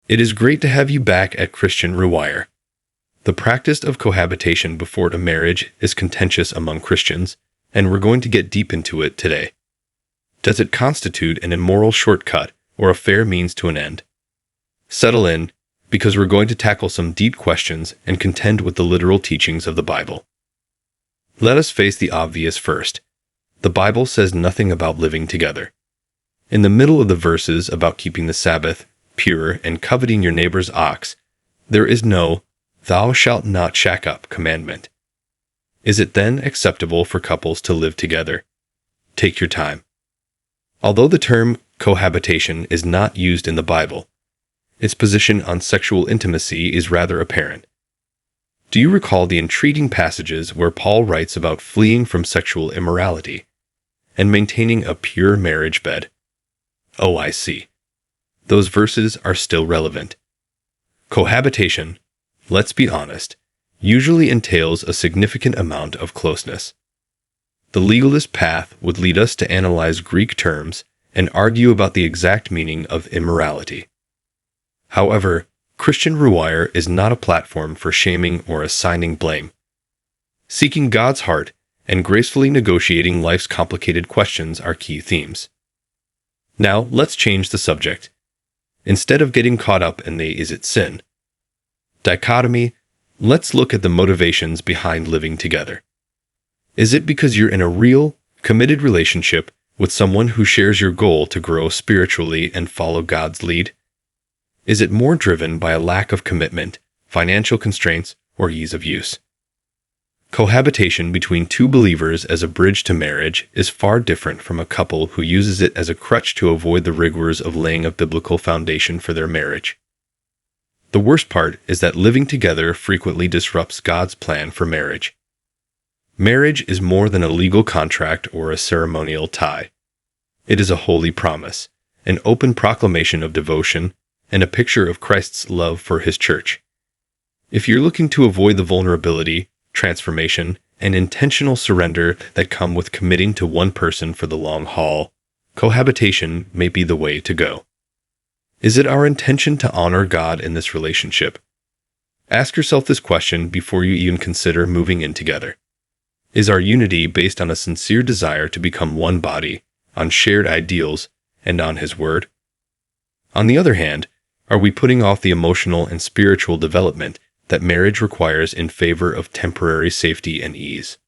It is great to have you back at Finance Rewire. The practice of cohabitation before a marriage is contentious among Christians, and we're going to get deep into it today. Does it constitute an immoral shortcut or a fair means to an end? Settle in, because we're going to tackle some deep questions and contend with the literal teachings of the Bible. Let us face the obvious first. The Bible says nothing about living together. In the middle of the verses about keeping the Sabbath pure and coveting your neighbor's ox, there is no "thou shalt not shack up" commandment. Is it then acceptable for couples to live together? Take your time. Although the term cohabitation is not used in the Bible, its position on sexual intimacy is rather apparent. Do you recall the intriguing passages where Paul writes about fleeing from sexual immorality and maintaining a pure marriage bed? Oh, I see. Those verses are still relevant. Cohabitation, let's be honest, usually entails a significant amount of closeness. The legalist path would lead us to analyze Greek terms and argue about the exact meaning of immorality. However, Finance Rewire is not a platform for shaming or assigning blame. Seeking God's heart and gracefully negotiating life's complicated questions are key themes. Now, let's change the subject. Instead of getting caught up in the "is it sin" dichotomy, let's look at the motivations behind living together. Is it because you're in a real, committed relationship with someone who shares your goal to grow spiritually and follow God's lead? Is it more driven by a lack of commitment, financial constraints, or ease of use? Cohabitation between two believers as a bridge to marriage is far different from a couple who uses it as a crutch to avoid the rigors of laying a biblical foundation for their marriage. The worst part is that living together frequently disrupts God's plan for marriage. Marriage is more than a legal contract or a ceremonial tie. It is a holy promise, an open proclamation of devotion, and a picture of Christ's love for His church. If you're looking to avoid the vulnerability, transformation, and intentional surrender that come with committing to one person for the long haul, cohabitation may be the way to go. Is it our intention to honor God in this relationship? Ask yourself this question before you even consider moving in together. Is our unity based on a sincere desire to become one body, on shared ideals, and on His Word? On the other hand, are we putting off the emotional and spiritual development that marriage requires in favor of temporary safety and ease?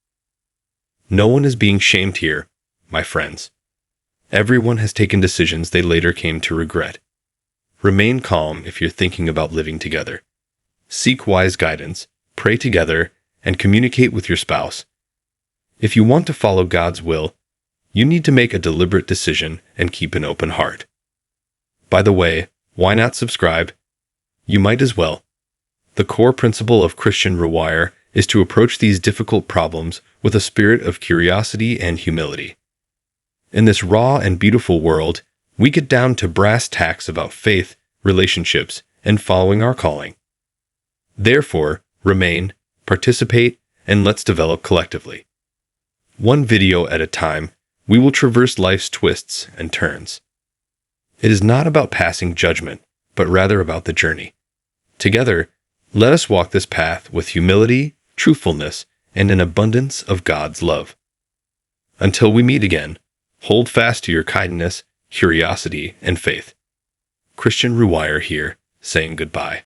No one is being shamed here, my friends. Everyone has taken decisions they later came to regret. Remain calm if you're thinking about living together. Seek wise guidance, pray together, and communicate with your spouse. If you want to follow God's will, you need to make a deliberate decision and keep an open heart. By the way, why not subscribe? You might as well. The core principle of Finance Rewire is to approach these difficult problems with a spirit of curiosity and humility. In this raw and beautiful world, we get down to brass tacks about faith, relationships, and following our calling. Therefore, remain, participate, and let's develop collectively. One video at a time, we will traverse life's twists and turns. It is not about passing judgment, but rather about the journey. Together, let us walk this path with humility, truthfulness, and an abundance of God's love. Until we meet again, hold fast to your kindness, curiosity, and faith. Finance Rewire here, saying goodbye.